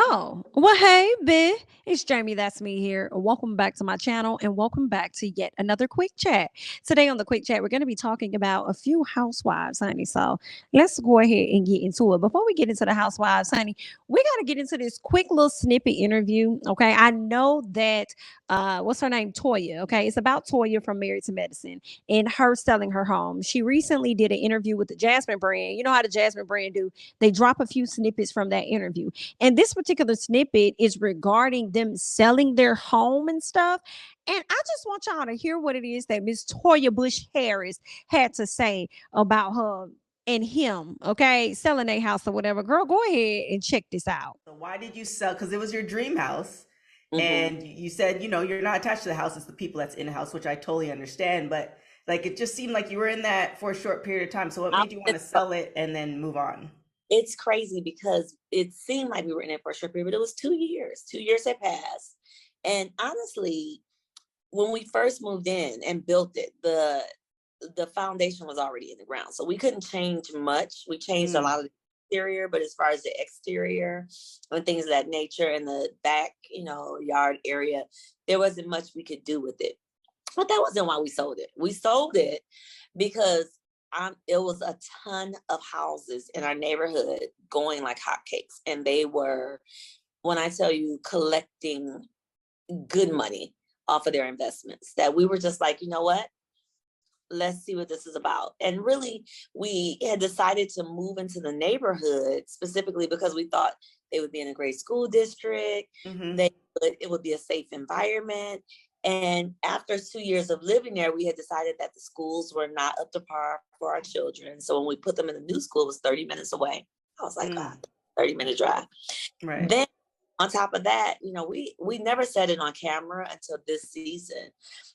Oh, well, hey, B. It's Jamie. That's me here. Welcome back to my channel and welcome back to yet another quick chat. Today on the quick chat, we're going to be talking about a few housewives, honey. So let's go ahead and get into it. Before we get into the housewives, honey, we got to get into this quick little snippet interview. Okay. I know that, what's her name? Toya. Okay. It's about Toya from Married to Medicine and her selling her home. She recently did an interview with the Jasmine brand. You know how the Jasmine brand do? They drop a few snippets from that interview. And this particular snippet is regarding them selling their home and stuff. And I just want y'all to hear what it is that Miss Toya Bush Harris had to say about her and him, okay, selling a house or whatever. Girl, go ahead and check this out. So why did you sell? Because it was your dream house. And you said, you're not attached to the house. It's the people that's in the house, which I totally understand. But like, it just seemed like you were in that for a short period of time. So what made you want to sell it and then move on? It's crazy because it seemed like we were in it for a short period, but it was 2 years. 2 years had passed. And honestly, when we first moved in and built it, the foundation was already in the ground. So we couldn't change much. We changed a lot of the exterior, but as far as the exterior and things of that nature and the back, yard area, there wasn't much we could do with it. But that wasn't why we sold it. We sold it because it was a ton of houses in our neighborhood going like hotcakes. And they were, when I tell you, collecting good money off of their investments, that we were just like, you know what? Let's see what this is about. And really, we had decided to move into the neighborhood specifically because we thought they would be in a great school district. It would be a safe environment. And after 2 years of living there, we had decided that the schools were not up to par for our children. So when we put them in the new school, it was 30 minutes away. I was like, God, 30-minute drive. Right. Then on top of that, we never said it on camera until this season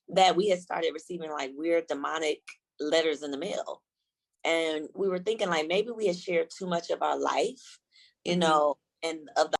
that we had started receiving like weird demonic letters in the mail. And we were thinking like maybe we had shared too much of our life, and of the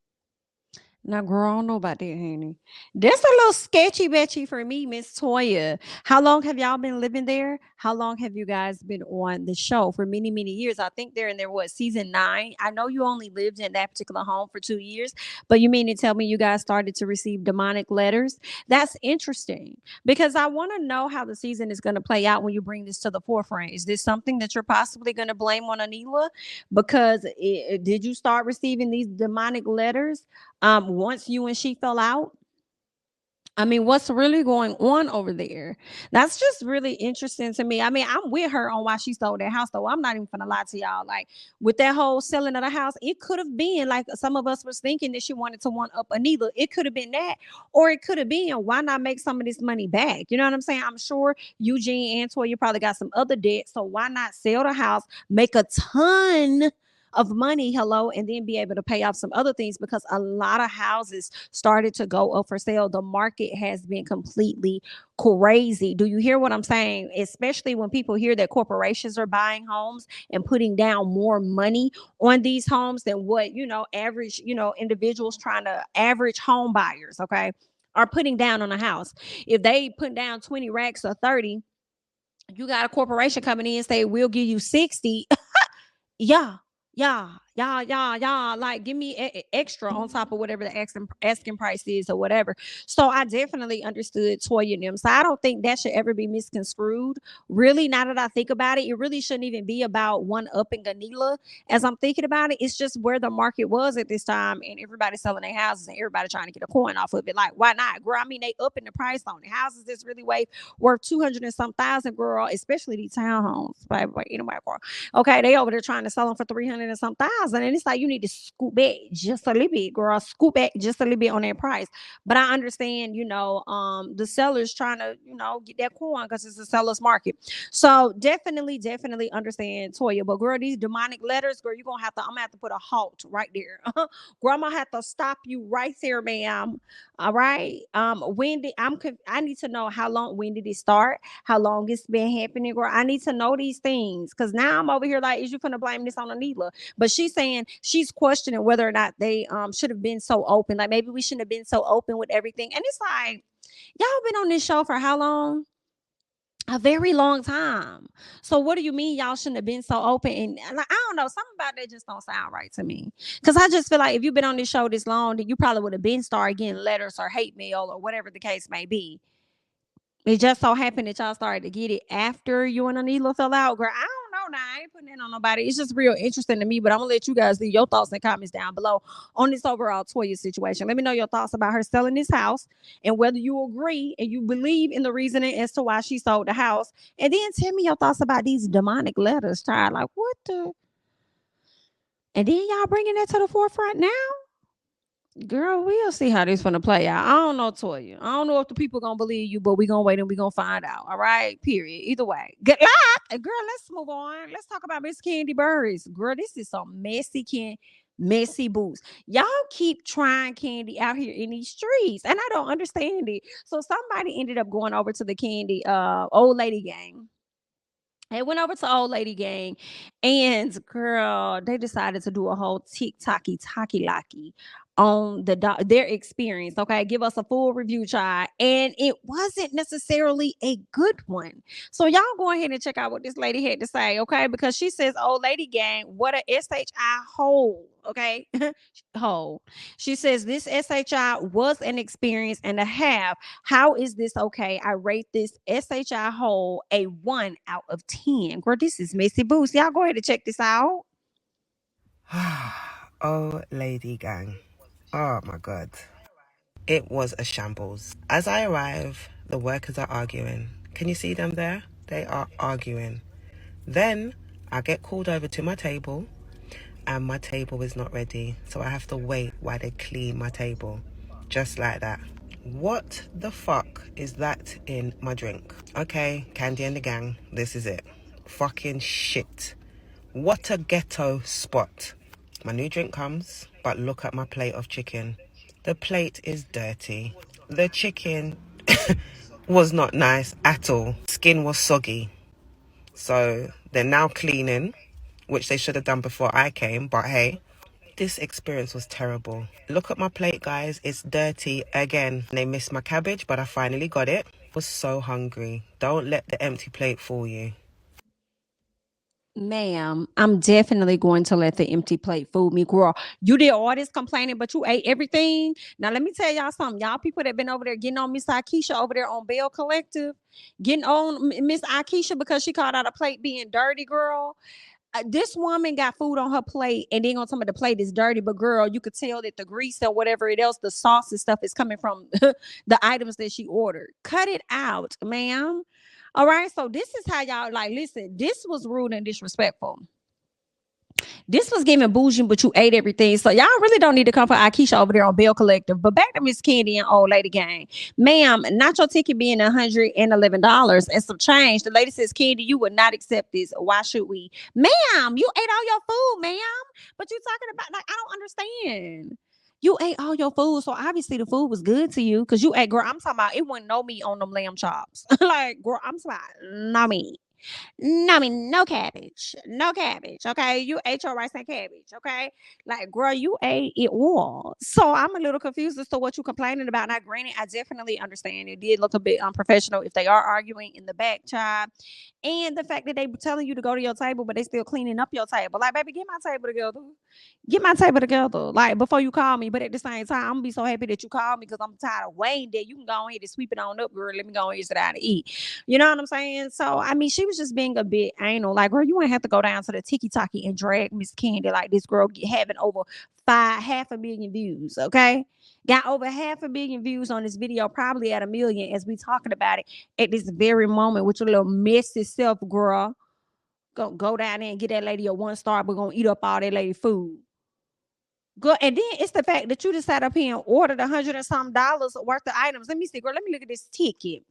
Now, girl, I don't know about that, honey. That's a little sketchy betchy for me, Miss Toya. How long have y'all been living there? How long have you guys been on the show? For many, many years. I think they're in their season 9. I know you only lived in that particular home for 2 years, but you mean to tell me you guys started to receive demonic letters? That's interesting because I want to know how the season is going to play out when you bring this to the forefront. Is this something that you're possibly going to blame on Anila? Because did you start receiving these demonic letters once you and she fell out? I mean, what's really going on over there? That's just really interesting to me. I mean, I'm with her on why she sold that house, though. I'm not even gonna lie to y'all. Like with that whole selling of the house, it could have been like some of us was thinking that she wanted to one up Anita. It could have been that, or it could have been why not make some of this money back? You know what I'm saying? I'm sure Eugene and Toya probably got some other debt, so why not sell the house, make a ton of money, hello, and then be able to pay off some other things because a lot of houses started to go up for sale. The market has been completely crazy. Do you hear what I'm saying? Especially when people hear that corporations are buying homes and putting down more money on these homes than what, average, individuals trying to average home buyers, okay, are putting down on a house. If they put down 20 racks or 30, you got a corporation coming in and say, we'll give you 60. Yeah, yeah. Like, give me extra on top of whatever the asking price is or whatever. So I definitely understood Toya and them. So I don't think that should ever be misconstrued. Really, now that I think about it, it really shouldn't even be about one upping Anila. As I'm thinking about it, it's just where the market was at this time, and everybody selling their houses and everybody trying to get a coin off of it. Like, why not, girl? I mean, they upping the price on the houses that's really worth 200 and some thousand, girl. Especially these townhomes. Anyway, girl. Okay, they over there trying to sell them for 300 and some thousand, and it's like you need to scoop back just a little bit, girl. Scoop back just a little bit on that price. But I understand, the sellers trying to, get that coin because it's a seller's market. So definitely understand Toya. But girl, these demonic letters, girl, I'm gonna have to put a halt right there. Girl, I'm gonna have to stop you right there, ma'am. All right. I need to know when did it start? How long it's been happening, girl? I need to know these things because now I'm over here like, is you gonna blame this on Anila? But she's saying she's questioning whether or not they should have been so open. Like maybe we shouldn't have been so open with everything. And it's like, y'all been on this show for how long? A very long time. So what do you mean y'all shouldn't have been so open? And like, I don't know, something about that just don't sound right to me. Because I just feel like if you've been on this show this long, then you probably would have been started getting letters or hate mail or whatever the case may be. It just so happened that y'all started to get it after you and Anila fell out. Girl, I don't know now. I ain't putting it on nobody. It's just real interesting to me. But I'm gonna let you guys leave your thoughts and comments down below on this overall Toya situation. Let me know your thoughts about her selling this house and whether you agree and you believe in the reasoning as to why she sold the house. And then tell me your thoughts about these demonic letters, child. Like what the? And then y'all bringing that to the forefront now? Girl, we'll see how this gonna play out. I don't know, Toya. I don't know if the people gonna believe you, but we gonna wait and we gonna find out. All right, period. Either way, good luck. And girl, let's move on. Let's talk about Miss Kandi Burruss. Girl, this is some messy boots. Y'all keep trying Kandi out here in these streets, and I don't understand it. So somebody ended up going over to the Kandi old lady gang. They went over to Old Lady Gang, and girl, they decided to do a whole TikToky talkie locky on their experience. Okay, give us a full review, child, and it wasn't necessarily a good one. So y'all go ahead and check out what this lady had to say, okay? Because she says, "Old Lady Gang, what a SHI hole." Okay, hole. She says this SHI was an experience and a half. How is this okay? I rate this SHI hole a 1 out of 10. Girl, this is Missy Boost. Y'all go ahead and check this out. Oh, lady gang. Oh my god. It was a shambles. As I arrive, the workers are arguing. Can you see them there? They are arguing. Then I get called over to my table, and my table is not ready. So I have to wait while they clean my table. Just like that. What the fuck is that in my drink? Okay, Kandi and the gang, this is it. Fucking shit. What a ghetto spot. My new drink comes, but look at my plate of chicken. The plate is dirty. The chicken was not nice at all. Skin was soggy. So they're now cleaning, which they should have done before I came, but hey, this experience was terrible. Look at my plate, guys. It's dirty again. They missed my cabbage, but I finally got it. Was so hungry. Don't let the empty plate fool you. Ma'am, I'm definitely going to let the empty plate fool me, girl. You did all this complaining, but you ate everything. Now, let me tell y'all something. Y'all people that been over there getting on Miss Akeisha over there on Bell Collective, getting on Miss Akeisha because she called out a plate being dirty, girl. This woman got food on her plate and then on some of the plate is dirty, but girl, you could tell that the grease or whatever it else, the sauce and stuff is coming from the items that she ordered. Cut it out, ma'am. All right, so this is how y'all like listen. This was rude and disrespectful. This was giving bougie, but you ate everything. So y'all really don't need to come for Akeisha over there on Bill Collective. But back to Miss Kandi and Old Lady Gang. Ma'am, not your ticket being $111 and some change. The lady says, Kandi, you would not accept this. Why should we? Ma'am, you ate all your food, ma'am. But you talking about like I don't understand. You ate all your food, so obviously the food was good to you because you ate, girl. I'm talking about it wasn't no meat on them lamb chops. Like, girl, I'm talking about no meat. No, I mean, no cabbage. No cabbage. Okay. You ate your rice and cabbage. Okay. Like, girl, you ate it all. So I'm a little confused as to what you're complaining about. Now, granted, I definitely understand it did look a bit unprofessional if they are arguing in the back, child. And the fact that they were telling you to go to your table, but they still cleaning up your table. Like, baby, get my table together. Get my table together. Like, before you call me. But at the same time, I'm gonna be so happy that you called me because I'm tired of waiting there. You can go ahead and sweep it on up, girl. Let me go ahead and sit down and eat. You know what I'm saying? So, I mean, she was just being a bit anal. Like, girl, you wouldn't have to go down to the Tiki Taki and drag Miss Kandi like this girl having over half a million views. Okay. Got over half a million views on this video, probably at a million as we talking about it at this very moment with your little messy self, girl. Go down there and get that lady a 1 star. We're gonna eat up all that lady food. Good. And then it's the fact that you just sat up here and ordered $100 and some dollars worth of items. Let me see, girl. Let me look at this ticket.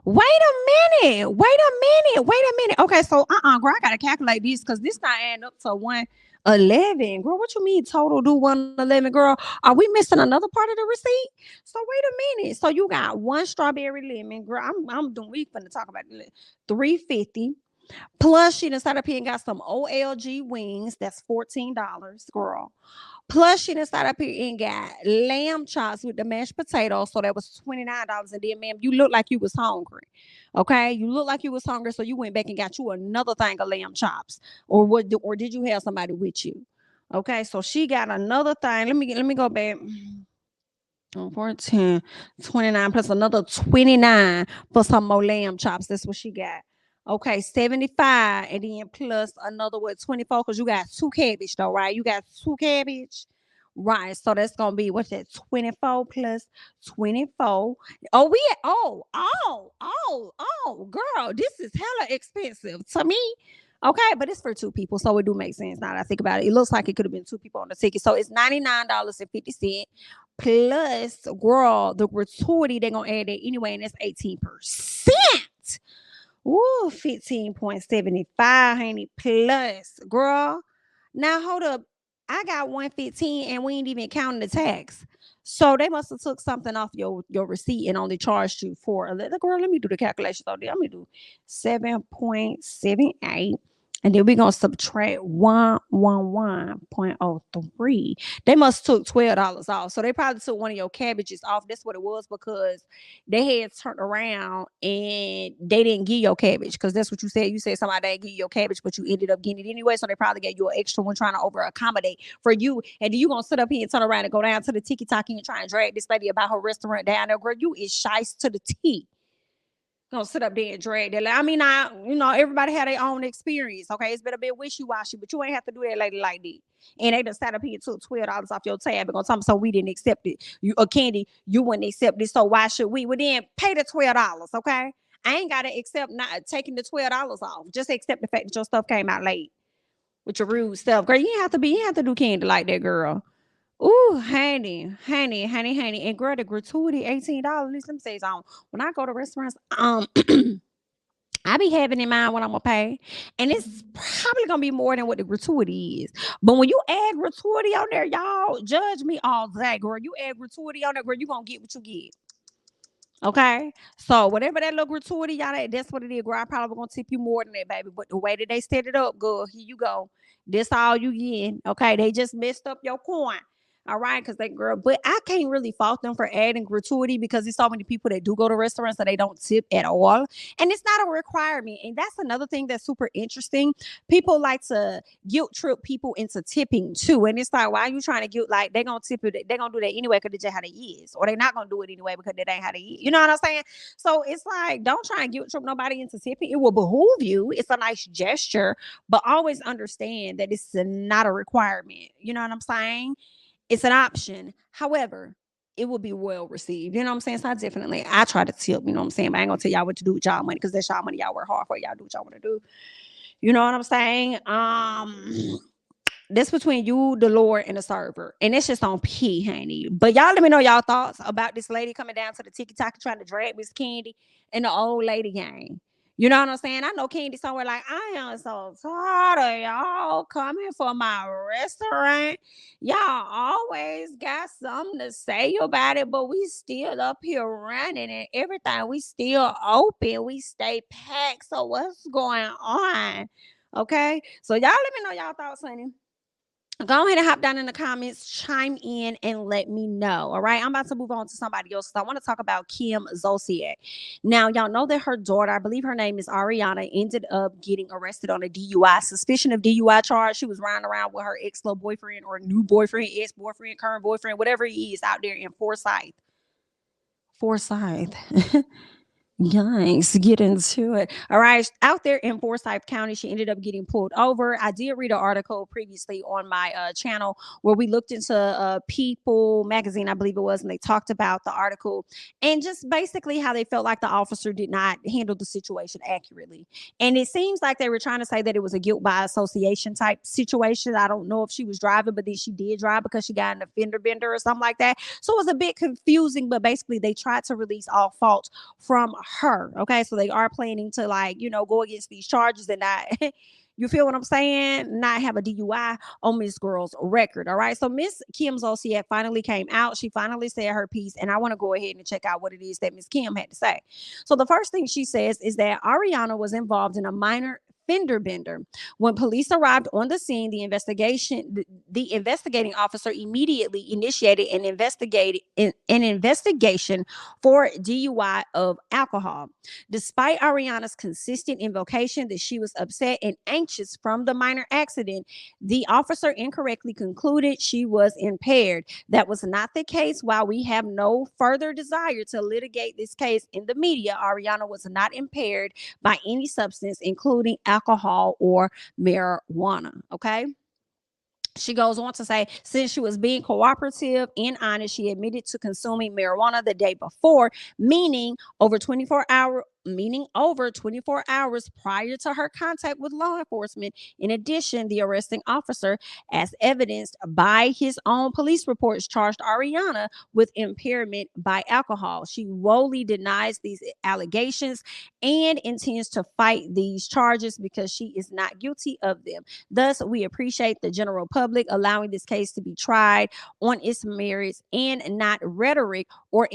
Wait a minute. Okay, so girl, I gotta calculate this because this not adding up to 111. Girl, what you mean total do 111, girl? Are we missing another part of the receipt? So wait a minute. So you got 1 strawberry lemon, girl. I'm doing we finna talk about it. 350. Plus, she done sat up here and got some OLG wings. That's $14, girl. Plus, she done sat up here and got lamb chops with the mashed potatoes. So that was $29. And then, ma'am, you look like you was hungry. Okay, you look like you was hungry, so you went back and got you another thing of lamb chops. Or what? Or did you have somebody with you? Okay, so she got another thing. Let me go back. 14, 29 plus another 29 for some more lamb chops. That's what she got. Okay, 75, and then plus another 24, because you got two cabbage though, right? You got two cabbage. Right. So that's gonna be what's that? 24 plus 24. Oh, girl, this is hella expensive to me. Okay, but it's for two people, so it do make sense now that I think about it. It looks like it could have been two people on the ticket. So it's $99.50 plus, girl, the gratuity they're gonna add that anyway, and that's 18%. Ooh, 15.75, honey, plus, girl. Now hold up. I got 115 and we ain't even counting the tax. So they must have took something off your receipt and only charged you for a little. Girl, let me do the calculations on there. I'm gonna do 7.78. And then we're gonna subtract 111.03. They must took $12 off. So they probably took one of your cabbages off. That's what it was, because they had turned around and they didn't give your cabbage, because that's what you said. You said somebody didn't give you your cabbage, but you ended up getting it anyway. So they probably gave you an extra one trying to over accommodate for you. And then you gonna sit up here and turn around and go down to the tiki talkie and try and drag this lady about her restaurant down there. Girl, you is shice to the T. Gonna sit up there and drag that. I mean, everybody had their own experience. Okay, it's been a bit wishy-washy, but you ain't have to do that lady like that. And they just sat up here and took $12 off your tab and gonna tell me so we didn't accept it. You Kandi, you wouldn't accept it, so why should we? Well, then pay the $12, okay? I ain't gotta accept not taking the $12 off. Just accept the fact that your stuff came out late with your rude stuff. Girl, you have to do Kandi like that, girl. Ooh, honey. And girl, the gratuity, $18. Let me say something. When I go to restaurants, I be having in mind what I'm gonna pay, and it's probably gonna be more than what the gratuity is. But when you add gratuity on there, y'all judge me all day, girl. You add gratuity on there, girl, you gonna get what you get. Okay, so whatever that little gratuity y'all, that's what it is, girl. I probably gonna tip you more than that, baby. But the way that they set it up, girl, here you go. This all you get. Okay, they just messed up your coin. All right, because they, girl, but I can't really fault them for adding gratuity, because there's so many people that do go to restaurants that they don't tip at all, and it's not a requirement. And that's another thing that's super interesting. People like to guilt trip people into tipping too, and it's like, why are you trying to guilt? Like, they gonna tip it, they gonna do that anyway because that's just how they is, or they not gonna do it anyway because that ain't how they is. You know what I'm saying? So it's like, don't try and guilt trip nobody into tipping. It will behoove you. It's a nice gesture, but always understand that it's not a requirement. You know what I'm saying? It's an option. However, it will be well received. You know what I'm saying? So I try to tip, you know what I'm saying? But I ain't gonna tell y'all what to do with y'all money, because that's y'all money. Y'all work hard for. Y'all do what y'all want to do. You know what I'm saying? That's between you, the Lord, and the server. And it's just on P, honey. But y'all let me know y'all thoughts about this lady coming down to the tiki talkie trying to drag Miss Kandi and the old lady gang. You know what I'm saying? I know Kandi somewhere like, I am so tired of y'all coming for my restaurant. Y'all always got something to say about it, but we still up here running and everything. We still open. We stay packed. So what's going on? Okay. So y'all let me know y'all thoughts, honey. Go ahead and hop down in the comments, chime in, and let me know. All right. I'm about to move on to somebody else. So I want to talk about Kim Zolciak. Now, y'all know that her daughter, I believe her name is Ariana, ended up getting arrested on a DUI, suspicion of DUI charge. She was riding around with her ex-little boyfriend or new boyfriend, ex-boyfriend, current boyfriend, whatever he is, out there in Forsyth. Yikes, get into it. All right. Out there in Forsyth County, she ended up getting pulled over. I did read an article previously on my channel where we looked into People magazine, I believe it was, and they talked about the article and just basically how they felt like the officer did not handle the situation accurately. And it seems like they were trying to say that it was a guilt by association type situation. I don't know if she was driving, but then she did drive because she got an offender bender or something like that. So it was a bit confusing, but basically they tried to release all fault from her. Okay, so they are planning to, like, go against these charges and not you feel what I'm saying, not have a DUI on Miss Girl's record. All right, so Miss Kim Zolciak finally came out. She finally said her piece, and I want to go ahead and check out what it is that Miss Kim had to say. So the first thing she says is that Ariana was involved in a minor fender bender. When police arrived on the scene, the investigating officer immediately initiated an investigation for DUI of alcohol. Despite Ariana's consistent invocation that she was upset and anxious from the minor accident, the officer incorrectly concluded she was impaired. That was not the case. While we have no further desire to litigate this case in the media, Ariana was not impaired by any substance, including alcohol or marijuana. Okay. She goes on to say, since she was being cooperative and honest, she admitted to consuming marijuana the day before, meaning over 24 hours prior to her contact with law enforcement. In addition, the arresting officer, as evidenced by his own police reports, charged Ariana with impairment by alcohol. She woefully denies these allegations and intends to fight these charges because she is not guilty of them. Thus, we appreciate the general public allowing this case to be tried on its merits and not rhetoric or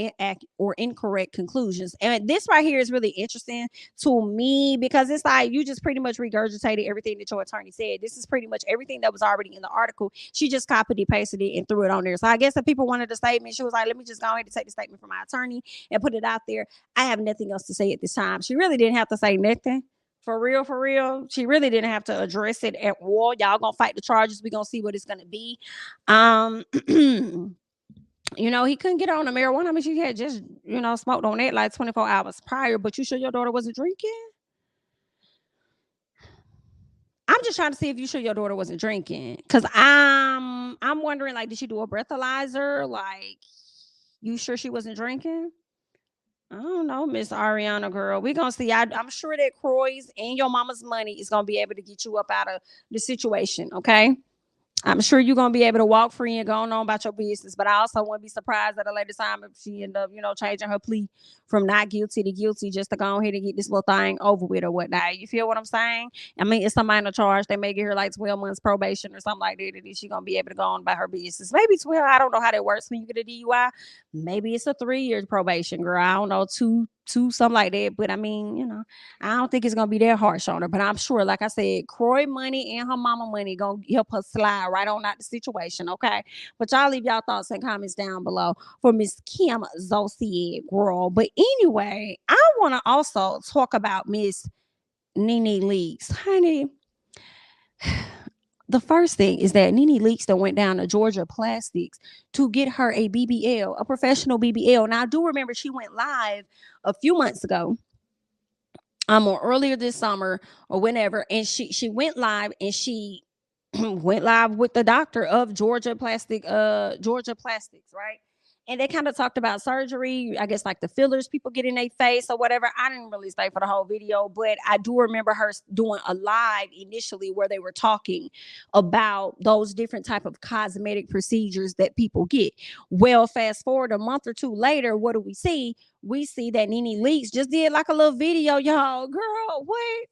incorrect conclusions. And this right here is really interesting to me because it's like you just pretty much regurgitated everything that your attorney said. This is pretty much everything that was already in the article. She just copied and pasted it and threw it on there. So I guess if people wanted a statement, she was like, let me just go ahead and take the statement from my attorney and put it out there. I have nothing else to say at this time. She really didn't have to say nothing. For real. She really didn't have to address it at all. Y'all gonna fight the charges. We gonna see what it's gonna be. You know, he couldn't get on the marijuana. I mean, she had just, smoked on it like 24 hours prior, but you sure your daughter wasn't drinking? I'm just trying to see if you sure your daughter wasn't drinking. Cause I'm wondering, like, did she do a breathalyzer? Like, you sure she wasn't drinking? I don't know, Miss Ariana, girl. We're going to see. I'm sure that Croy's and your mama's money is going to be able to get you up out of the situation, okay? I'm sure you're going to be able to walk free and go on about your business. But I also wouldn't be surprised at a later time if she end up, changing her plea from not guilty to guilty just to go ahead and get this little thing over with or whatnot. You feel what I'm saying? I mean, it's a minor charge. They may give her like 12 months probation or something like that. And she's going to be able to go on about her business. Maybe 12. I don't know how that works when you get a DUI. Maybe it's a 3 years probation, girl. I don't know, two, something like that. But I mean, I don't think it's gonna be that harsh on her. But I'm sure, like I said, Croy money and her mama money gonna help her slide right on out the situation. Okay. But y'all leave y'all thoughts and comments down below for Miss Kim Zosie, girl. But anyway, I want to also talk about Miss Nene Leakes. Honey. The first thing is that Nene Leakes that went down to Georgia Plastics to get her a BBL, a professional BBL. Now, I do remember she went live a few months ago, or earlier this summer or whenever, and she went live and she went live with the doctor of Georgia Plastics, right? And they kind of talked about surgery, I guess like the fillers people get in their face or whatever. I didn't really stay for the whole video, but I do remember her doing a live initially where they were talking about those different type of cosmetic procedures that people get. Well, fast forward a month or two later, what do we see? We see that Nene Leakes just did like a little video, y'all. Girl, what,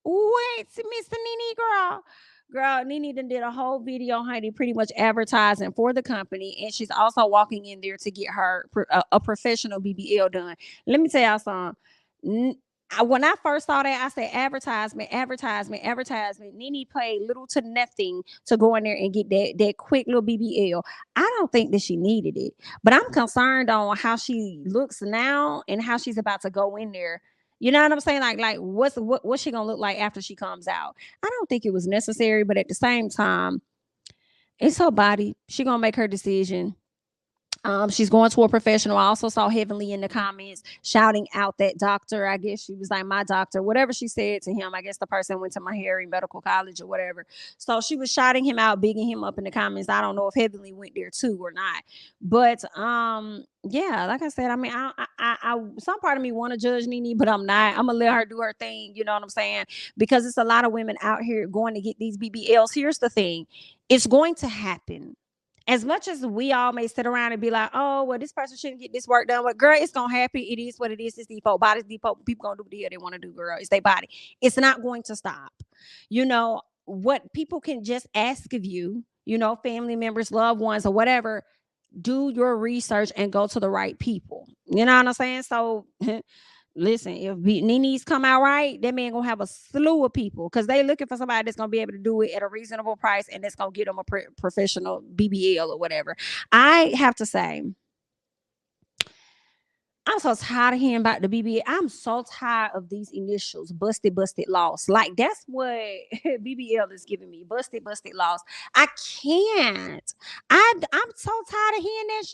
Mr. Nene, girl, Nene done did a whole video, honey, pretty much advertising for the company. And she's also walking in there to get her a professional BBL done. Let me tell y'all something. When I first saw that, I said advertisement. Nene paid little to nothing to go in there and get that quick little BBL. I don't think that she needed it. But I'm concerned on how she looks now and how she's about to go in there. You know what I'm saying? Like what's she gonna look like after she comes out? I don't think it was necessary, but at the same time, it's her body. She gonna make her decision. She's going to a professional. I also saw Heavenly in the comments shouting out that doctor. I guess she was like, my doctor, whatever she said to him. I guess the person went to Meharry Medical College or whatever. So she was shouting him out, bigging him up in the comments. I don't know if Heavenly went there too or not. But yeah, like I said, I mean, I some part of me want to judge Nene, but I'm not. I'm gonna let her do her thing. You know what I'm saying? Because it's a lot of women out here going to get these BBLs. Here's the thing. It's going to happen. As much as we all may sit around and be like, oh, well, this person shouldn't get this work done. Well, girl, it's going to happen. It is what it is. It's default. Body's default. People going to do what the hell they want to do, girl. It's their body. It's not going to stop. What people can just ask of you, family members, loved ones, or whatever, do your research and go to the right people. You know what I'm saying? So Listen, if Nene's come out right, that man gonna have a slew of people because they looking for somebody that's gonna be able to do it at a reasonable price and that's gonna get them a professional BBL or whatever. I have to say, I'm so tired of hearing about the BBL. I'm so tired of these initials, busted, lost. Like that's what BBL is giving me, busted, lost. I can't. I'm so tired of hearing that.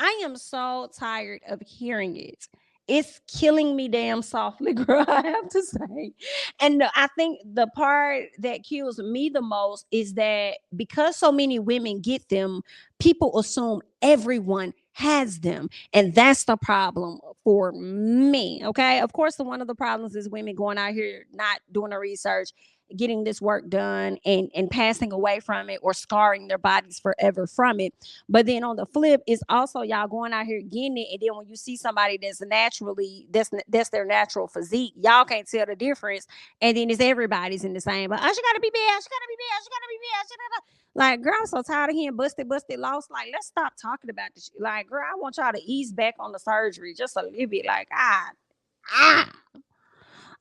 I am so tired of hearing it. It's killing me damn softly, girl. I have to say. And I think the part that kills me the most is that because so many women get them, people assume everyone has them. And that's the problem for me. Okay. Of course, one of the problems is women going out here not doing the research, getting this work done and passing away from it or scarring their bodies forever from it. But then on the flip is also y'all going out here getting it, and then when you see somebody that's their natural physique, y'all can't tell the difference, and then it's everybody's in the same. But she gotta be bad, she gotta be bad, she gotta be bad, she gotta. Like, girl, I'm so tired of hearing busted, lost. Like, let's stop talking about this. Like, girl, I want y'all to ease back on the surgery just a little bit. Like,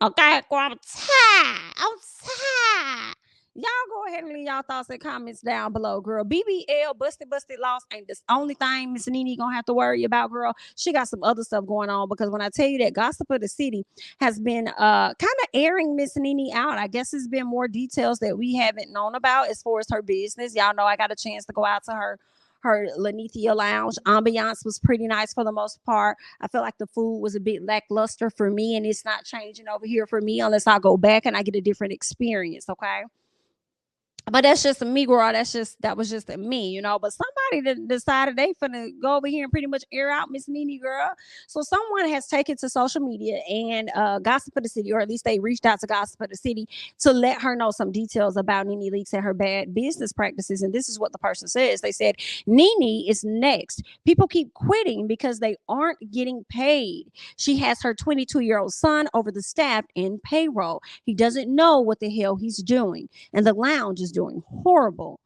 okay, girl, I'm tired. I'm tired. Y'all go ahead and leave y'all thoughts and comments down below, girl. BBL, busted, lost ain't the only thing Miss Nene gonna have to worry about, girl. She got some other stuff going on because when I tell you that Gossip of the City has been kind of airing Miss Nene out, I guess it's been more details that we haven't known about as far as her business. Y'all know I got a chance to go out to her Lanithia Lounge. Ambiance was pretty nice for the most part. I feel like the food was a bit lackluster for me, and it's not changing over here for me unless I go back and I get a different experience. Okay. But that's just me, girl. That was just me, you know. But somebody decided they finna go over here and pretty much air out Miss Nene, girl. So someone has taken to social media and Gossip of the City, or at least they reached out to Gossip of the City to let her know some details about Nene Leakes and her bad business practices. And this is what the person says. They said, Nene is next. People keep quitting because they aren't getting paid. She has her 22-year-old son over the staff in payroll. He doesn't know what the hell he's doing. And the lounge is doing horrible.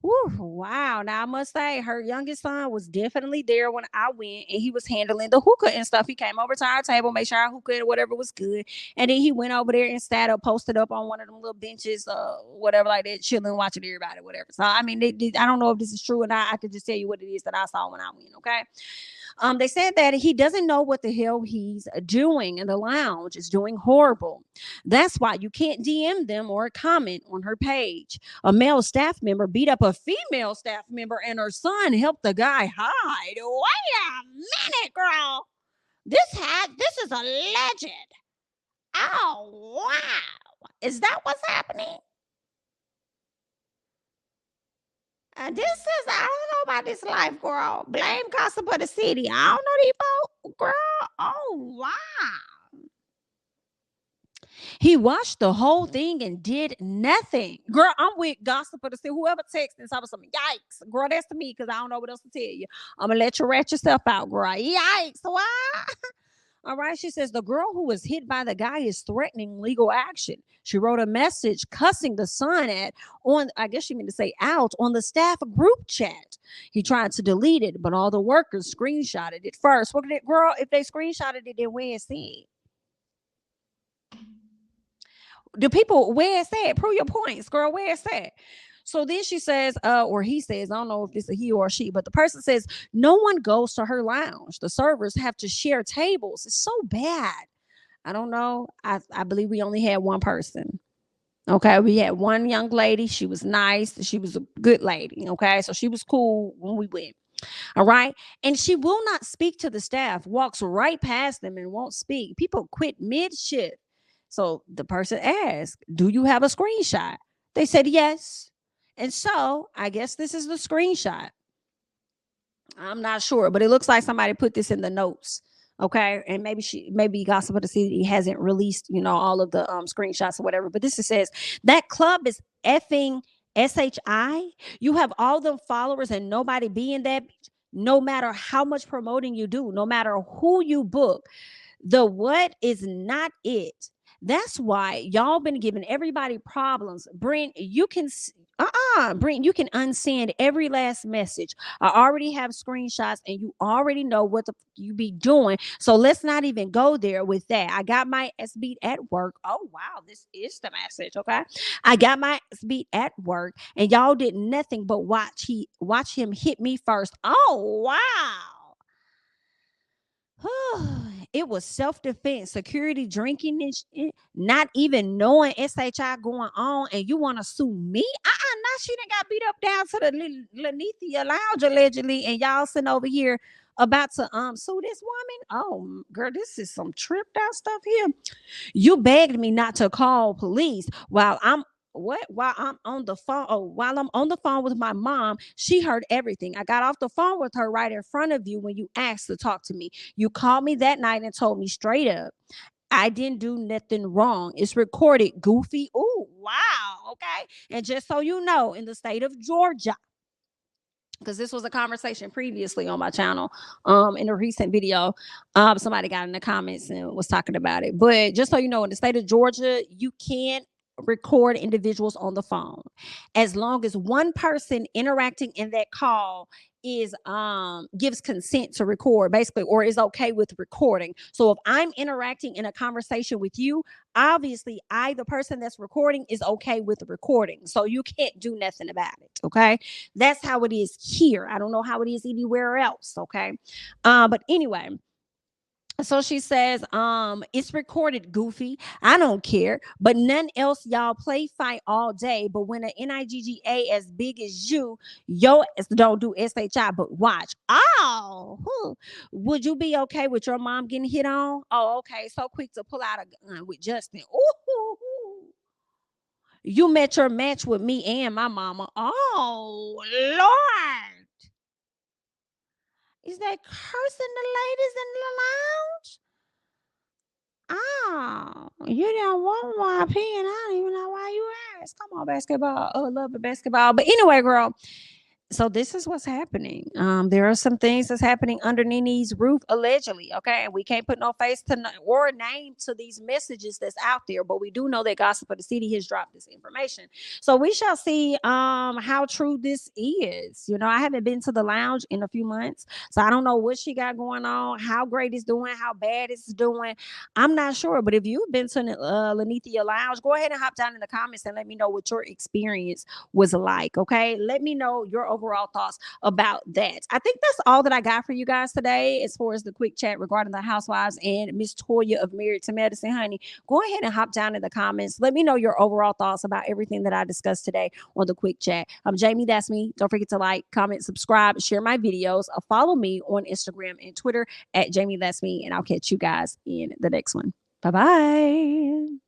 Woo, wow. Now I must say her youngest son was definitely there when I went, and he was handling the hookah and stuff. He came over to our table, made sure our hookah and whatever was good. And then he went over there and sat up, posted up on one of them little benches, whatever like that, chilling, watching everybody, whatever. So I mean, I don't know if this is true or not. I could just tell you what it is that I saw when I went. Okay. They said that he doesn't know what the hell he's doing, and the lounge is doing horrible. That's why you can't DM them or comment on her page. A male staff member beat up a female staff member, and her son helped the guy hide. Wait a minute, girl. This is a legend. Oh wow. Is that what's happening? This is, I don't know about this life, girl. Blame Gossip of the City. I don't know these folks, girl. Oh, wow. He watched the whole thing and did nothing. Girl, I'm with Gossip of the City. Whoever texted and saw something, yikes. Girl, that's to me because I don't know what else to tell you. I'm going to let you rat yourself out, girl. Yikes. Why? All right. She says the girl who was hit by the guy is threatening legal action. She wrote a message cussing the son I guess she meant to say out on the staff group chat. He tried to delete it, but all the workers screenshotted it first. Well, girl, if they screenshotted it, then where it's at? The people, where it's at? Prove your points, girl. Where it's at? So then she says, or he says, I don't know if it's a he or a she, but the person says, no one goes to her lounge. The servers have to share tables. It's so bad. I don't know. I believe we only had one person. Okay. We had one young lady. She was nice. She was a good lady. Okay. So she was cool when we went. All right. And she will not speak to the staff, walks right past them and won't speak. People quit mid-shift. So the person asked, do you have a screenshot? They said yes. And so I guess this is the screenshot. I'm not sure, but it looks like somebody put this in the notes. Okay. And maybe Gossip of the City hasn't released, all of the screenshots or whatever. But this says that club is effing SHI. You have all the followers and nobody be in that, no matter how much promoting you do, no matter who you book. The what is not it. That's why y'all been giving everybody problems. Brent, Brent, you can unsend every last message. I already have screenshots and you already know what you be doing. So let's not even go there with that. I got my SB at work. Oh wow, this is the message. Okay. I got my SB at work and y'all did nothing but watch him hit me first. Oh wow. It was self-defense, security drinking and not even knowing SHI going on, and you want to sue me? Now she done got beat up down to the Lenithia Lounge allegedly, and y'all sitting over here about to sue this woman. Oh girl, this is some tripped out stuff here. You begged me not to call police while I'm on the phone. Oh, while I'm on the phone with my mom, she heard everything. I got off the phone with her right in front of you when you asked to talk to me. You called me that night and told me straight up I didn't do nothing wrong. It's recorded, goofy. Oh, wow. Okay. And just so you know, in the state of Georgia, because this was a conversation previously on my channel in a recent video, somebody got in the comments and was talking about it. But just so you know, in the state of Georgia, you can't record individuals on the phone as long as one person interacting in that call is gives consent to record, basically, or is okay with recording. So if I'm interacting in a conversation with you, obviously the person that's recording is okay with the recording, so you can't do nothing about it. Okay, that's how it is here. I don't know how it is anywhere else. Okay, but anyway, so she says, it's recorded, goofy. I don't care. But none else, y'all play fight all day. But when an NIGGA as big as you, yo don't do SHI, but watch. Oh, would you be okay with your mom getting hit on? Oh, okay. So quick to pull out a gun with Justin. Ooh. You met your match with me and my mama. Oh, Lord. Is that cursing the ladies in the lounge? Oh, you don't want my opinion. I don't even know why you asked. Come on, basketball. Oh, I love the basketball. But anyway, girl, so this is what's happening. There are some things that's happening under Nene's roof, allegedly. Okay, and we can't put no face to or name to these messages that's out there, but we do know that Gossip of the City has dropped this information. So we shall see how true this is. You know, I haven't been to the lounge in a few months, so I don't know what she got going on, how great it's doing, how bad it's doing. I'm not sure, but if you've been to Lenithia Lounge, go ahead and hop down in the comments and let me know what your experience was like. Okay, let me know your overall thoughts about that. I think that's all that I got for you guys today as far as the quick chat regarding the Housewives and Miss Toya of Married to Medicine. Honey, go ahead and hop down in the comments. Let me know your overall thoughts about everything that I discussed today on the quick chat. I'm Jamie, that's me. Don't forget to like, comment, subscribe, share my videos. Follow me on Instagram and Twitter at Jamie, that's me, and I'll catch you guys in the next one. Bye-bye.